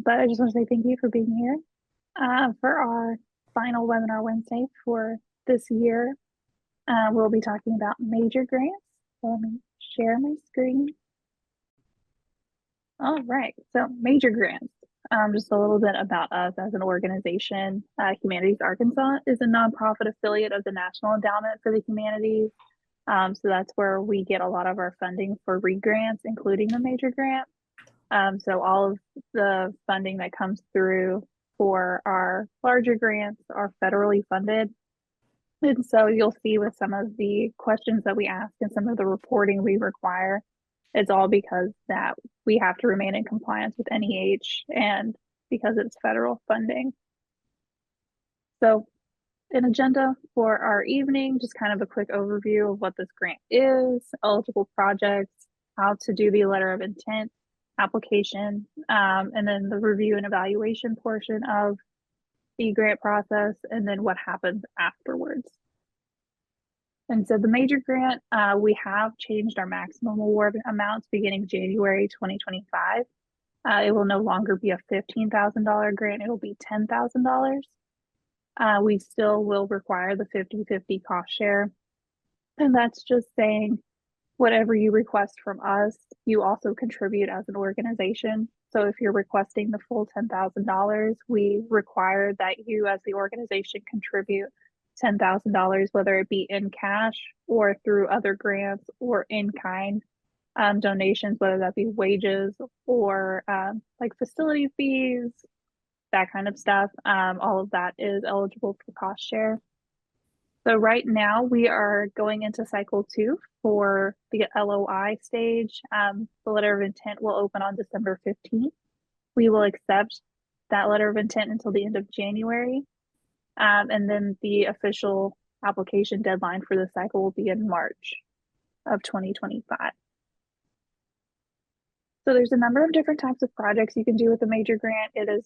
But I just want to say thank you for being here for our final webinar Wednesday for this year. We'll be talking about major grants. So let me share my screen. All right, so major grants. Just a little bit about us as an organization. Humanities Arkansas is a nonprofit affiliate of the National Endowment for the Humanities. So that's where we get a lot of our funding for READ grants, including the major grant. So all of the funding that comes through for our larger grants are federally funded. And so you'll see with some of the questions that we ask and some of the reporting we require, it's all because that we have to remain in compliance with NEH and because it's federal funding. So an agenda for our evening, just kind of a quick overview of what this grant is, eligible projects, how to do the letter of intent application, and then the review and evaluation portion of the grant process, and then what happens afterwards. And so the major grant, we have changed our maximum award amounts beginning January 2025. It will no longer be a $15,000 grant, it will be $10,000. We still will require the 50-50 cost share. And that's just saying whatever you request from us, you also contribute as an organization. So if you're requesting the full $10,000, we require that you as the organization contribute $10,000, whether it be in cash or through other grants or in kind donations, whether that be wages or like facility fees, that kind of stuff. All of that is eligible for cost share. So right now we are going into cycle 2 for the LOI stage. The letter of intent will open on December 15th. We will accept that letter of intent until the end of January. And then the official application deadline for the cycle will be in March of 2025. So there's a number of different types of projects you can do with a major grant. It is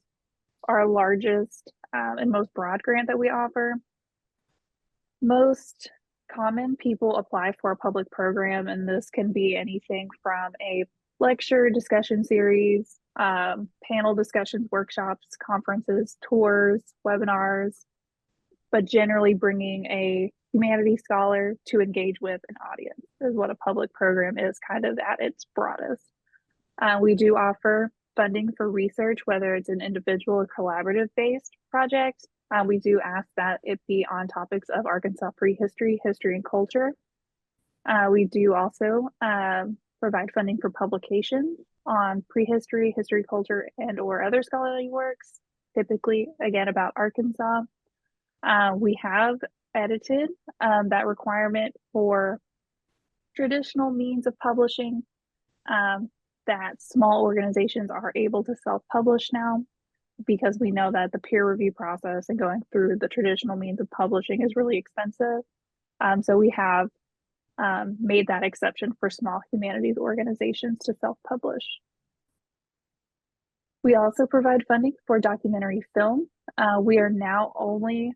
our largest and most broad grant that we offer. Most common people apply for a public program, and this can be anything from a lecture, discussion series, panel discussions, workshops, conferences, tours, webinars, but generally bringing a humanities scholar to engage with an audience is what a public program is, kind of at its broadest. We do offer funding for research, whether it's an individual or collaborative based project. We do ask that it be on topics of Arkansas prehistory, history, and culture. We do also provide funding for publications on prehistory, history, culture, and or other scholarly works, typically, again, about Arkansas. We have edited that requirement for traditional means of publishing that small organizations are able to self-publish now, because we know that the peer review process and going through the traditional means of publishing is really expensive. So we have made that exception for small humanities organizations to self-publish. We also provide funding for documentary film. We are now only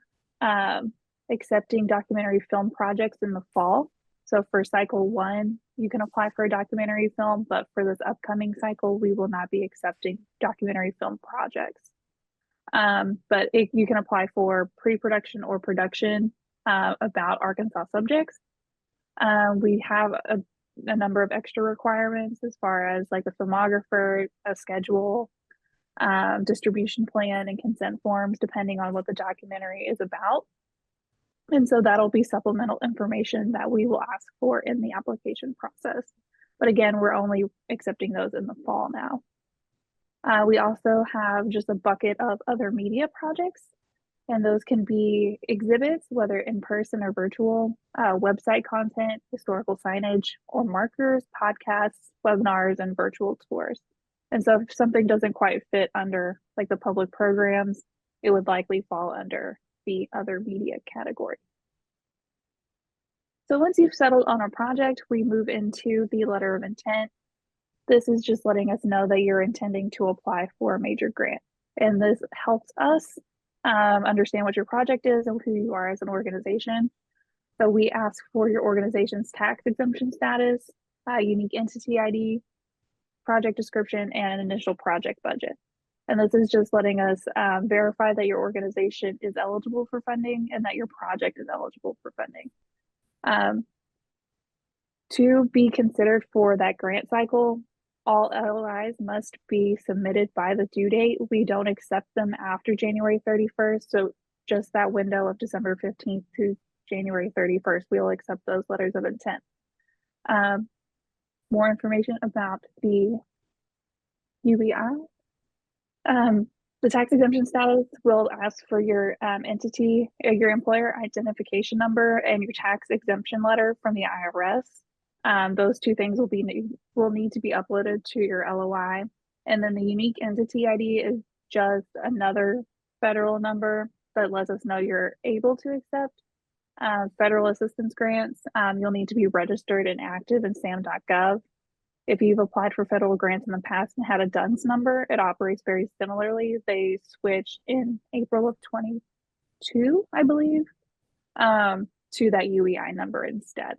accepting documentary film projects in the fall. So for cycle 1, you can apply for a documentary film, but for this upcoming cycle, we will not be accepting documentary film projects. But you can apply for pre-production or production about Arkansas subjects. We have a number of extra requirements as far as like a filmographer, a schedule, distribution plan, and consent forms, depending on what the documentary is about. And so that'll be supplemental information that we will ask for in the application process. But again, we're only accepting those in the fall now. We also have just a bucket of other media projects, and those can be exhibits, whether in person or virtual, website content, historical signage, or markers, podcasts, webinars, and virtual tours. And so if something doesn't quite fit under like the public programs, it would likely fall under the other media category. So once you've settled on a project, we move into the letter of intent. This is just letting us know that you're intending to apply for a major grant. And this helps us understand what your project is and who you are as an organization. So we ask for your organization's tax exemption status, unique entity ID, project description, and an initial project budget. And this is just letting us verify that your organization is eligible for funding and that your project is eligible for funding. To be considered for that grant cycle, all LOIs must be submitted by the due date. We don't accept them after January 31st. So just that window of December 15th to January 31st, we'll accept those letters of intent. More information about the UBI. The tax exemption status will ask for your entity, your employer identification number, and your tax exemption letter from the IRS. Those two things will need to be uploaded to your LOI. And then the unique entity ID is just another federal number that lets us know you're able to accept federal assistance grants. You'll need to be registered and active in SAM.gov. If you've applied for federal grants in the past and had a DUNS number, it operates very similarly. They switched in April of 22, I believe, to that UEI number instead.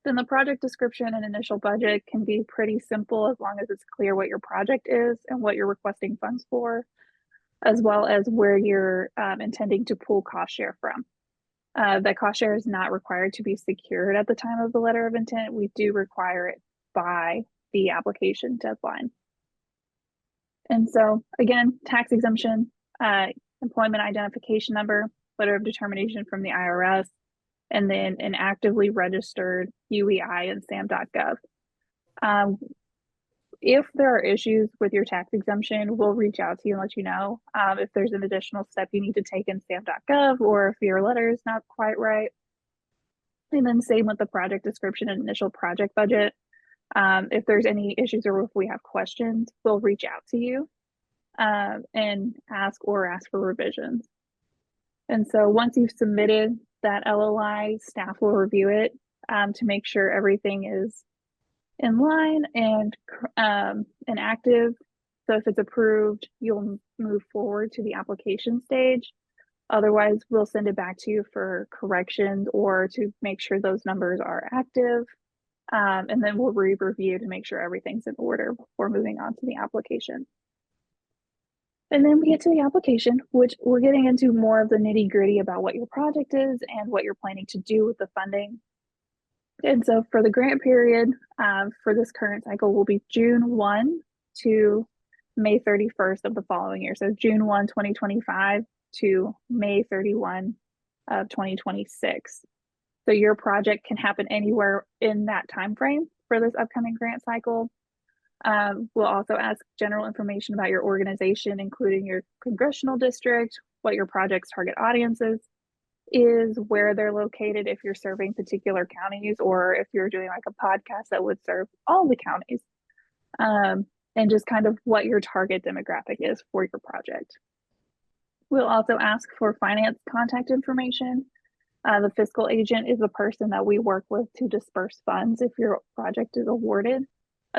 Then the project description and initial budget can be pretty simple as long as it's clear what your project is and what you're requesting funds for, as well as where you're intending to pull cost share from. That cost share is not required to be secured at the time of the letter of intent. We do require it by the application deadline. And so again, tax exemption, employment identification number, letter of determination from the IRS, and then an actively registered UEI in SAM.gov. If there are issues with your tax exemption, we'll reach out to you and let you know if there's an additional step you need to take in SAM.gov or if your letter is not quite right. And then same with the project description and initial project budget. If there's any issues or if we have questions, we'll reach out to you and ask for revisions. And so once you've submitted that LOI, staff will review it to make sure everything is in line and active. So if it's approved, you'll move forward to the application stage. Otherwise, we'll send it back to you for corrections or to make sure those numbers are active. And then we'll re-review to make sure everything's in order before moving on to the application. And then we get to the application, which we're getting into more of the nitty-gritty about what your project is and what you're planning to do with the funding. And so for the grant period for this current cycle will be June 1 to May 31st of the following year. So June 1, 2025 to May 31 of 2026. So your project can happen anywhere in that time frame for this upcoming grant cycle. We'll also ask general information about your organization, including your congressional district, what your project's target audience is, where they're located, if you're serving particular counties, or if you're doing like a podcast that would serve all the counties, and just kind of what your target demographic is for your project. We'll also ask for finance contact information. The fiscal agent is the person that we work with to disperse funds if your project is awarded.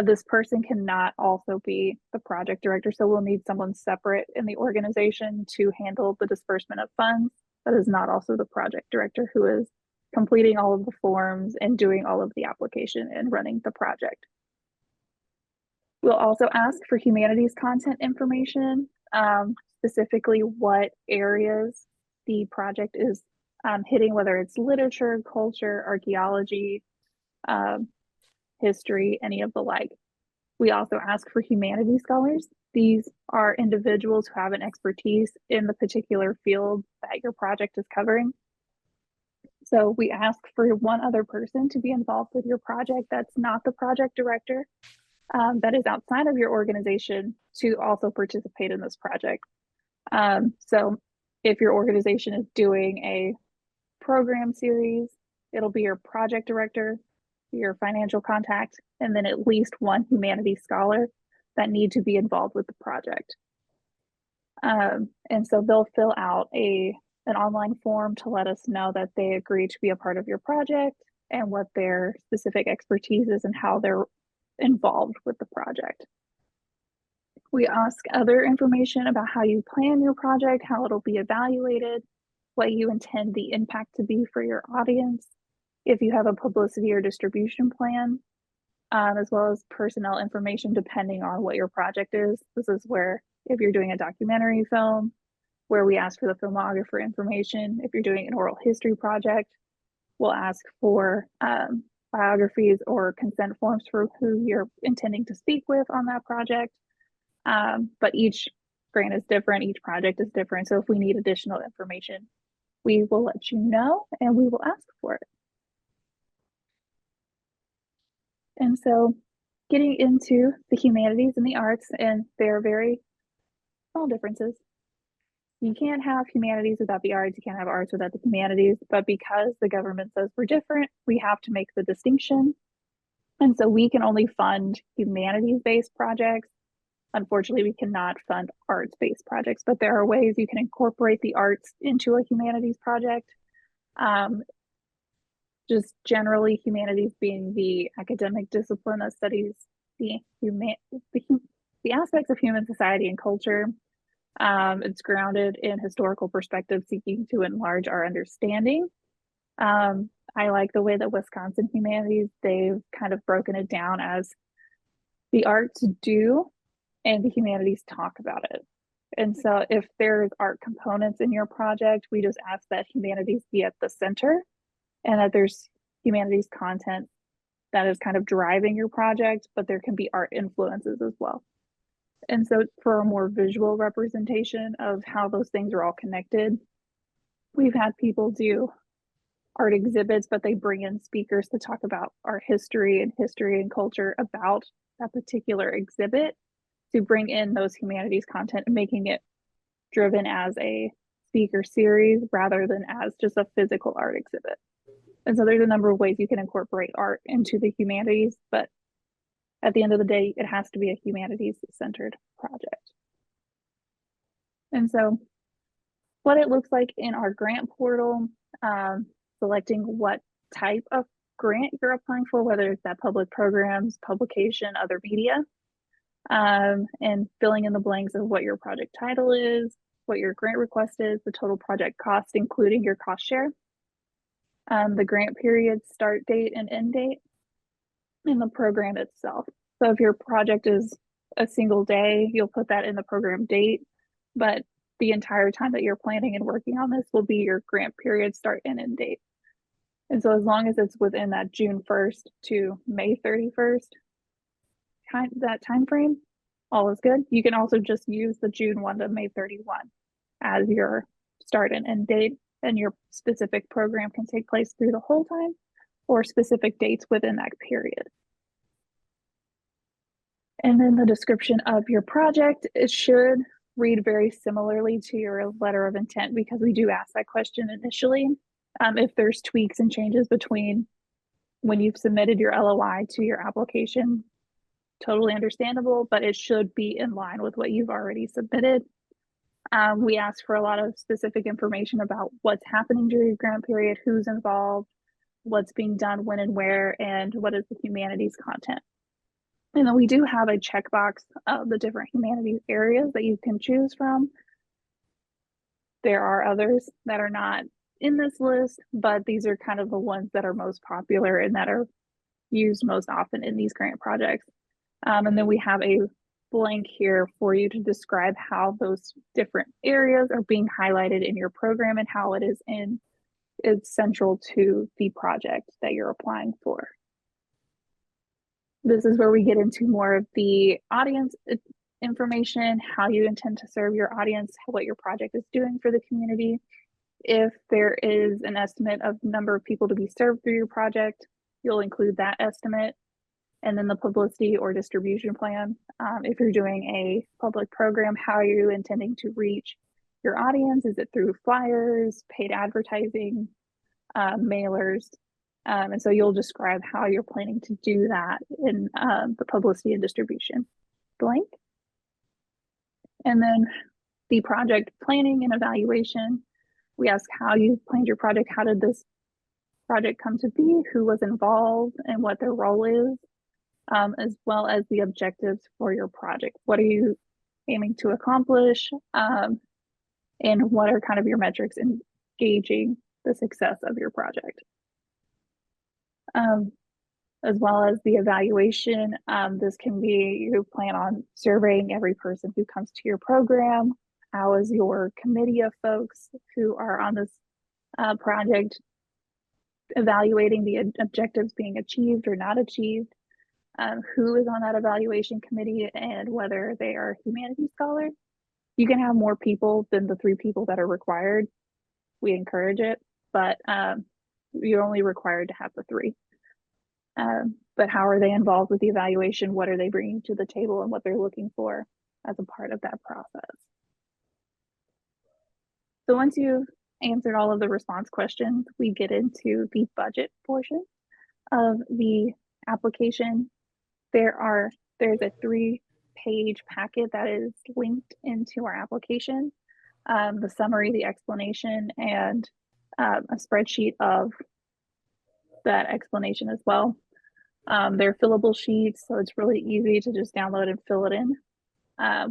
This person cannot also be the project director, so we'll need someone separate in the organization to handle the disbursement of funds. That is not also the project director who is completing all of the forms and doing all of the application and running the project. We'll also ask for humanities content information, specifically what areas the project is hitting, whether it's literature, culture, archaeology, history, any of the like. We also ask for humanities scholars. These are individuals who have an expertise in the particular field that your project is covering. So we ask for one other person to be involved with your project that's not the project director, that is outside of your organization, to also participate in this project. So if your organization is doing a program series, it'll be your project director, your financial contact, and then at least one humanities scholar that need to be involved with the project. And so they'll fill out an online form to let us know that they agree to be a part of your project and what their specific expertise is and how they're involved with the project. We ask other information about how you plan your project, how it'll be evaluated, what you intend the impact to be for your audience, if you have a publicity or distribution plan, as well as personnel information depending on what your project is. This is where if you're doing a documentary film, where we ask for the filmographer information. If you're doing an oral history project, we'll ask for biographies or consent forms for who you're intending to speak with on that project. But each grant is different, each project is different. So if we need additional information, we will let you know and we will ask for it. And so getting into the humanities and the arts, and they're very small differences. You can't have humanities without the arts, you can't have arts without the humanities, but because the government says we're different, we have to make the distinction. And so we can only fund humanities-based projects. Unfortunately, we cannot fund arts-based projects, but there are ways you can incorporate the arts into a humanities project. Just generally, humanities being the academic discipline that studies the aspects of human society and culture. It's grounded in historical perspective, seeking to enlarge our understanding. I like the way that Wisconsin Humanities, they've kind of broken it down as the arts do and the humanities talk about it. And so if there's art components in your project, we just ask that humanities be at the center and that there's humanities content that is kind of driving your project, but there can be art influences as well. And so for a more visual representation of how those things are all connected, we've had people do art exhibits, but they bring in speakers to talk about art history and culture about that particular exhibit, to bring in those humanities content and making it driven as a speaker series rather than as just a physical art exhibit. And so there's a number of ways you can incorporate art into the humanities, but at the end of the day, it has to be a humanities-centered project. And so what it looks like in our grant portal, selecting what type of grant you're applying for, whether it's that public programs, publication, other media, and filling in the blanks of what your project title is, what your grant request is, the total project cost, including your cost share, the grant period, start date and end date, and the program itself. So if your project is a single day, you'll put that in the program date, but the entire time that you're planning and working on this will be your grant period, start and end date. And so as long as it's within that June 1st to May 31st, that time frame, all is good. You can also just use the June 1 to May 31 as your start and end date, and your specific program can take place through the whole time or specific dates within that period. And then the description of your project, it should read very similarly to your letter of intent, because we do ask that question initially. If there's tweaks and changes between when you've submitted your LOI to your application, totally understandable, but it should be in line with what you've already submitted. We ask for a lot of specific information about what's happening during your grant period, who's involved, what's being done, when and where, and what is the humanities content. And then we do have a checkbox of the different humanities areas that you can choose from. There are others that are not in this list, but these are kind of the ones that are most popular and that are used most often in these grant projects. And then we have a blank here for you to describe how those different areas are being highlighted in your program and how it's central to the project that you're applying for. This is where we get into more of the audience information, how you intend to serve your audience, what your project is doing for the community. If there is an estimate of number of people to be served through your project, you'll include that estimate. And then the publicity or distribution plan. If you're doing a public program, how are you intending to reach your audience? Is it through flyers, paid advertising, mailers? And so you'll describe how you're planning to do that in the publicity and distribution blank. And then the project planning and evaluation. We ask how you planned your project. How did this project come to be? Who was involved and what their role is? As well as the objectives for your project. What are you aiming to accomplish? And what are kind of your metrics in gauging the success of your project? as well as the evaluation. This can be, you plan on surveying every person who comes to your program. How is your committee of folks who are on this project evaluating the objectives being achieved or not achieved? Who is on that evaluation committee and whether they are humanities scholars. You can have more people than the 3 people that are required. We encourage it, but you're only required to have the 3. But how are they involved with the evaluation? What are they bringing to the table and what they're looking for as a part of that process? So once you've answered all of the response questions, we get into the budget portion of the application. There's a 3-page packet that is linked into our application. The summary, the explanation, and a spreadsheet of that explanation as well. They're fillable sheets, so it's really easy to just download and fill it in.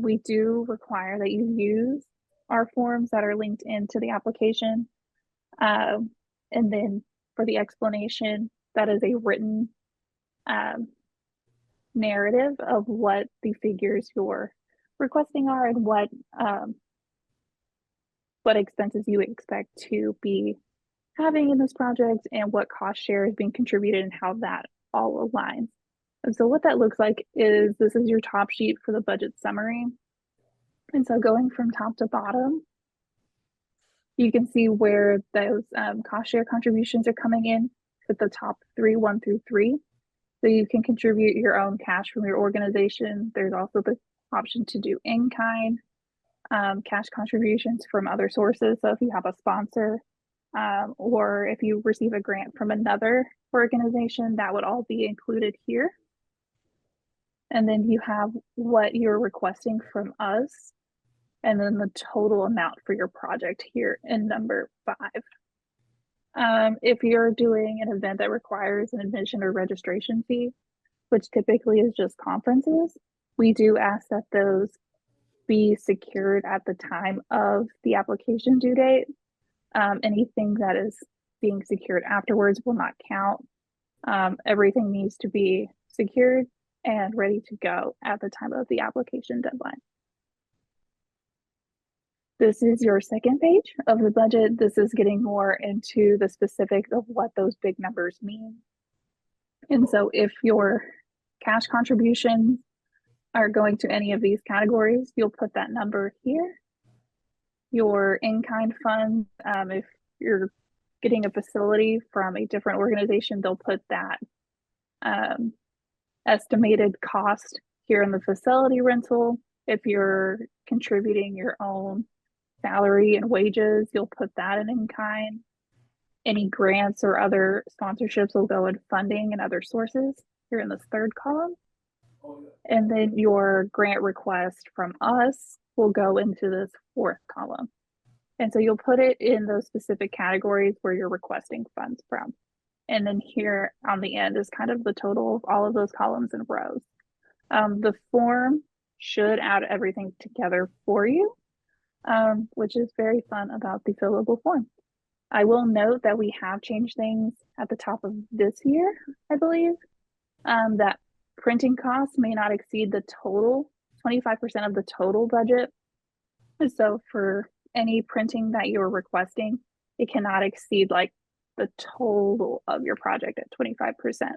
We do require that you use our forms that are linked into the application. And then for the explanation, that is a written narrative of what the figures you're requesting are and what expenses you expect to be having in this project and what cost share is being contributed and how that all aligns. And so what that looks like is this is your top sheet for the budget summary. And so going from top to bottom, you can see where those cost share contributions are coming in with the top 3, 1 through 3. So you can contribute your own cash from your organization. There's also the option to do in-kind cash contributions from other sources. So if you have a sponsor or if you receive a grant from another organization, that would all be included here. And then you have what you're requesting from us, and then the total amount for your project here in number 5. If you're doing an event that requires an admission or registration fee, which typically is just conferences, we do ask that those be secured at the time of the application due date. Anything that is being secured afterwards will not count. Everything needs to be secured and ready to go at the time of the application deadline. This is your second page of the budget. This is getting more into the specifics of what those big numbers mean. And so if your cash contributions are going to any of these categories, you'll put that number here. Your in-kind funds, if you're getting a facility from a different organization, they'll put that estimated cost here in the facility rental. If you're contributing your own salary and wages, you'll put that in kind. Any grants or other sponsorships will go in funding and other sources here in this 3rd column. And then your grant request from us will go into this 4th column. And so you'll put it in those specific categories where you're requesting funds from. And then here on the end is kind of the total of all of those columns and rows. The form should add everything together for you, which is very fun about the fillable form. I will note that we have changed things at the top of this year, I believe, that printing costs may not exceed the total, 25% of the total budget. So for any printing that you're requesting, it cannot exceed like the total of your project at 25%.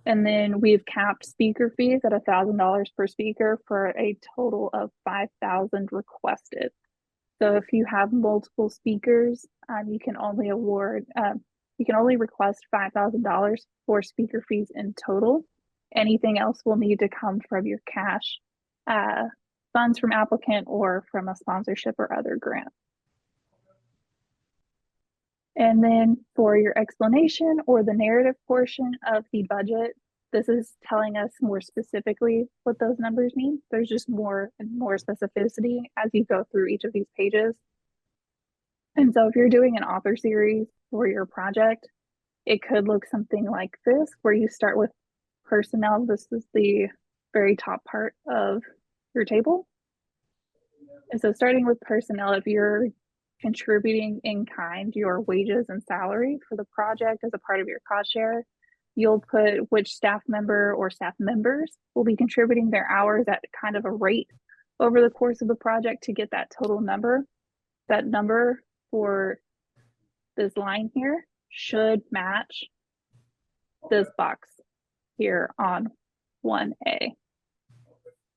And then we've capped speaker fees at $1,000 per speaker for a total of 5,000 requested. So if you have multiple speakers, you can only request $5,000 for speaker fees in total. Anything else will need to come from your cash funds from applicant or from a sponsorship or other grant. And then for your explanation or the narrative portion of the budget, this is telling us more specifically what those numbers mean. There's just more and more specificity as you go through each of these pages. And so if you're doing an author series for your project, it could look something like this, where you start with personnel. This is the very top part of your table. And so starting with personnel, if you're contributing in kind your wages and salary for the project as a part of your cost share. You'll put which staff member or staff members will be contributing their hours at kind of a rate over the course of the project to get that total number. That number for this line here should match this box here on 1A.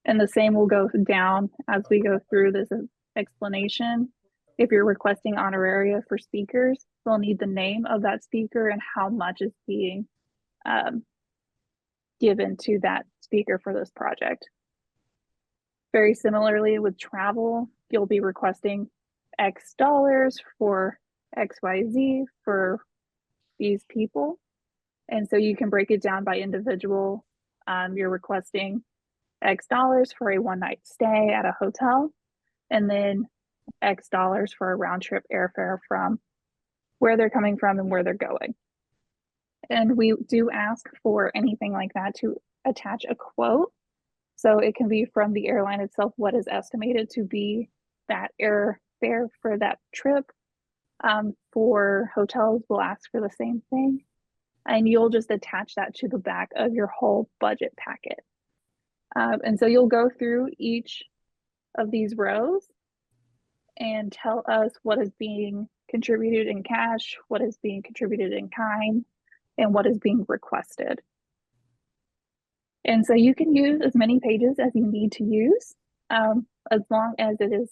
And the same will go down as we go through this explanation. If you're requesting honoraria for speakers, we'll need the name of that speaker and how much is being given to that speaker for this project. Very similarly with travel, you'll be requesting X dollars for XYZ for these people. And so you can break it down by individual. You're requesting X dollars for a one-night stay at a hotel, and then X dollars for a round trip airfare from where they're coming from and where they're going. And we do ask for anything like that to attach a quote. So it can be from the airline itself, what is estimated to be that airfare for that trip. For hotels, we'll ask for the same thing. And you'll just attach that to the back of your whole budget packet. And so you'll go through each of these rows and tell us what is being contributed in cash, what is being contributed in kind, and what is being requested. And so you can use as many pages as you need to use, as long as it is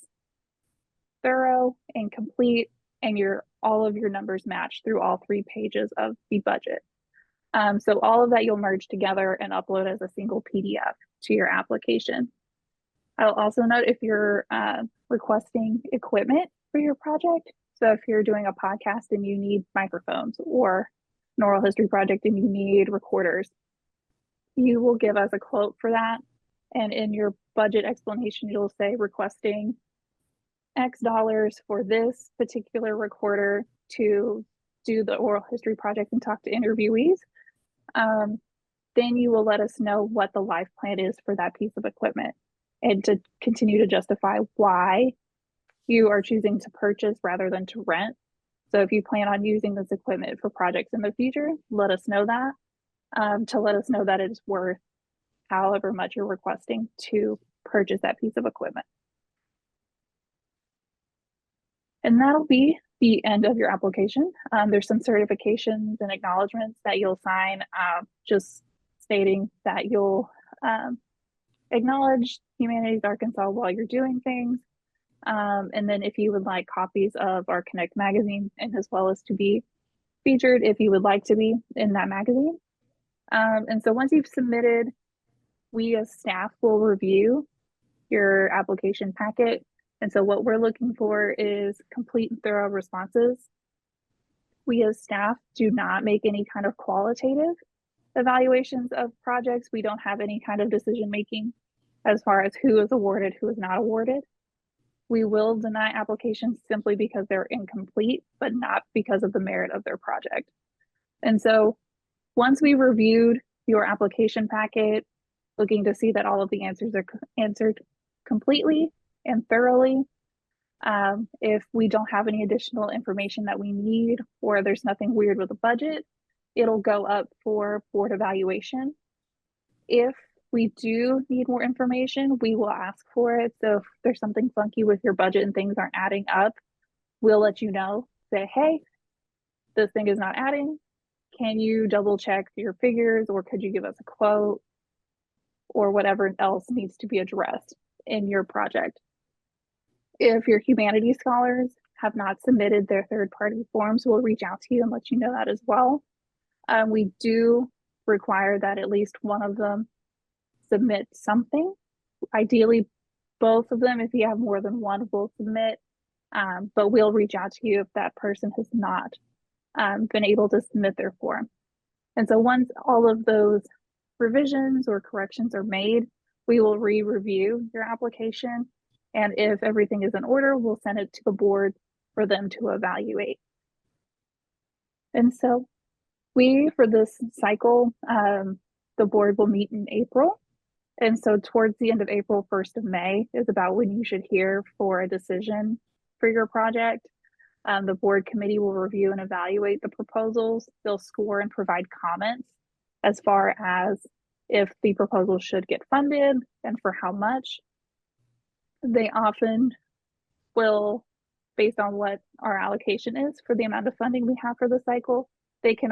thorough and complete and all of your numbers match through all 3 pages of the budget. So all of that you'll merge together and upload as a single PDF to your application. I'll also note if you're requesting equipment for your project. So if you're doing a podcast and you need microphones, or an oral history project and you need recorders, you will give us a quote for that. And in your budget explanation, you'll say requesting X dollars for this particular recorder to do the oral history project and talk to interviewees. Then you will let us know what the life plan is for that piece of equipment, and to continue to justify why you are choosing to purchase rather than to rent. So if you plan on using this equipment for projects in the future, let us know that, to let us know that it is worth however much you're requesting to purchase that piece of equipment. And that'll be the end of your application. There's some certifications and acknowledgements that you'll sign, just stating that you'll acknowledge Humanities Arkansas while you're doing things. And then if you would like copies of our Connect magazine, and as well as to be featured if you would like to be in that magazine. And so once you've submitted, we as staff will review your application packet. And so what we're looking for is complete and thorough responses. We as staff do not make any kind of qualitative evaluations of projects. We don't have any kind of decision making as far as who is awarded, who is not awarded. We will deny applications simply because they're incomplete, but not because of the merit of their project. And so once we reviewed your application packet, looking to see that all of the answers are answered completely and thoroughly, if we don't have any additional information that we need, or there's nothing weird with the budget, it'll go up for board evaluation. If we do need more information, we will ask for it. So if there's something funky with your budget and things aren't adding up, we'll let you know. Say, hey, this thing is not adding. Can you double check your figures, or could you give us a quote, or whatever else needs to be addressed in your project? If your humanities scholars have not submitted their third-party forms, we'll reach out to you and let you know that as well. We do require that at least one of them submit something. Ideally, both of them. If you have more than one, will submit. But we'll reach out to you if that person has not been able to submit their form. And so once all of those revisions or corrections are made, we will re-review your application. And if everything is in order, we'll send it to the board for them to evaluate. And so for this cycle, the board will meet in April. And so towards the end of April, 1st of May is about when you should hear for a decision for your project. The board committee will review and evaluate the proposals. They'll score and provide comments as far as if the proposal should get funded and for how much. They often will, based on what our allocation is for the amount of funding we have for the cycle, they can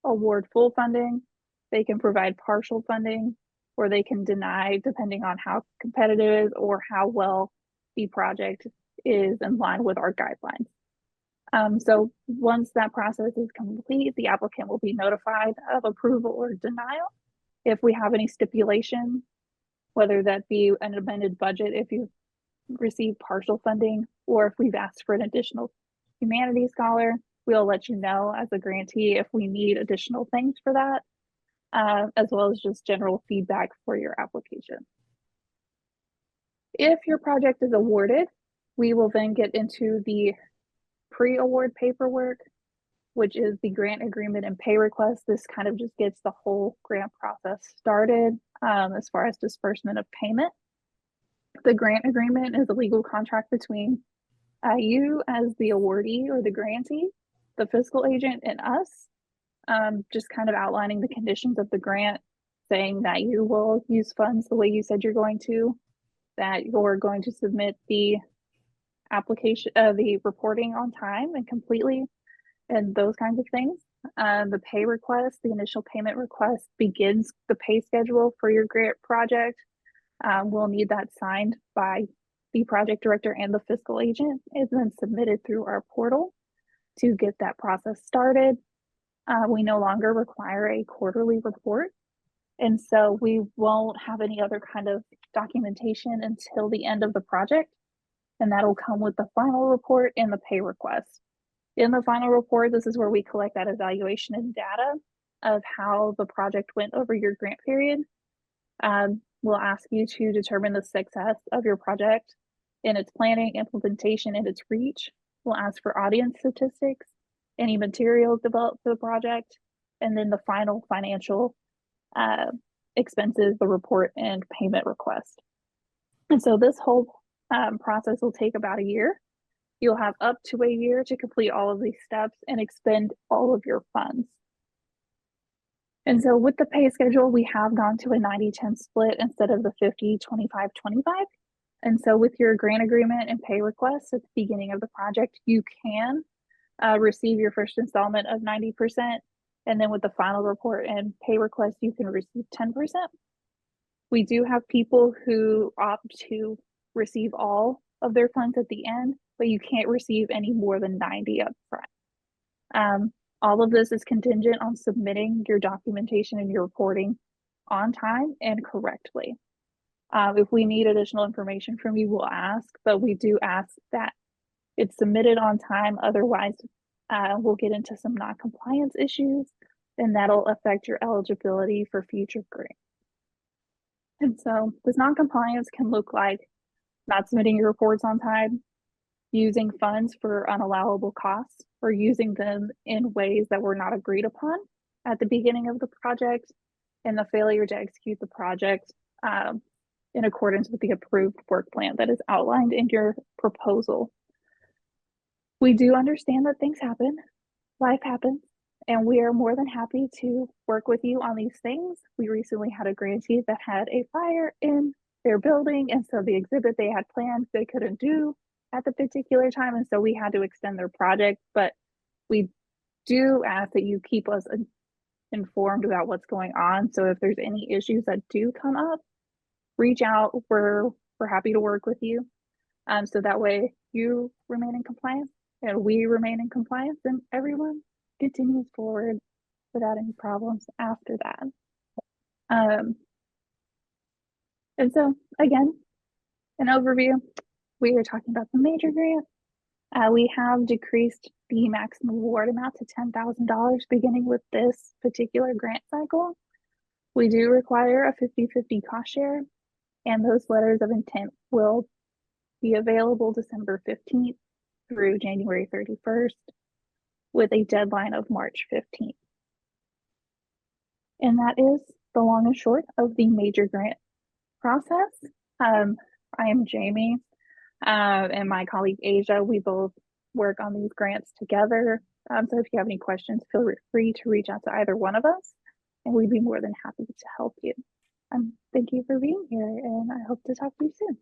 award full funding, they can provide partial funding, or they can deny depending on how competitive it is or how well the project is in line with our guidelines. So once that process is complete, the applicant will be notified of approval or denial. If we have any stipulation, whether that be an amended budget if you receive partial funding, or if we've asked for an additional humanities scholar, we'll let you know as a grantee if we need additional things for that, as well as just general feedback for your application. If your project is awarded, we will then get into the pre-award paperwork, which is the grant agreement and pay request. This kind of just gets the whole grant process started as far as disbursement of payment. The grant agreement is a legal contract between you as the awardee or the grantee, the fiscal agent, and us, just kind of outlining the conditions of the grant, saying that you will use funds the way you said you're going to, that you're going to submit the application, the reporting on time and completely, and those kinds of things. The pay request, the initial payment request begins the pay schedule for your grant project. We'll need that signed by the project director and the fiscal agent, and then submitted through our portal to get that process started. We no longer require a quarterly report, and so we won't have any other kind of documentation until the end of the project, and that'll come with the final report and the pay request. In the final report, this is where we collect that evaluation and data of how the project went over your grant period. We'll ask you to determine the success of your project in its planning, implementation, and its reach. We'll ask for audience statistics, any materials developed for the project, and then the final financial expenses, the report, and payment request. And so this whole process will take about a year. You'll have up to a year to complete all of these steps and expend all of your funds. And so with the pay schedule, we have gone to a 90-10 split instead of the 50-25-25. And so with your grant agreement and pay requests at the beginning of the project, you can receive your first installment of 90%. And then with the final report and pay request, you can receive 10%. We do have people who opt to receive all of their funds at the end, but you can't receive any more than 90 up front. All of this is contingent on submitting your documentation and your reporting on time and correctly. If we need additional information from you, we'll ask, but we do ask that it's submitted on time. Otherwise, we'll get into some non-compliance issues, and that'll affect your eligibility for future grants. And so this non-compliance can look like not submitting your reports on time, using funds for unallowable costs, or using them in ways that were not agreed upon at the beginning of the project, and the failure to execute the project in accordance with the approved work plan that is outlined in your proposal. We do understand that things happen, life happens, and we are more than happy to work with you on these things. We recently had a grantee that had a fire in their building, and so the exhibit they had planned they couldn't do at the particular time, and so we had to extend their project. But we do ask that you keep us informed about what's going on. So if there's any issues that do come up, reach out. We're happy to work with you. So that way you remain in compliance and we remain in compliance, and everyone continues forward without any problems after that. And so again, an overview. We are talking about the major grant. We have decreased the maximum award amount to $10,000 beginning with this particular grant cycle. We do require a 50-50 cost share, and those letters of intent will be available December 15th through January 31st with a deadline of March 15th. And that is the long and short of the major grant process. I am Jamie and my colleague Asia. We both work on these grants together. So if you have any questions, feel free to reach out to either one of us, and we'd be more than happy to help you. Thank you for being here, and I hope to talk to you soon.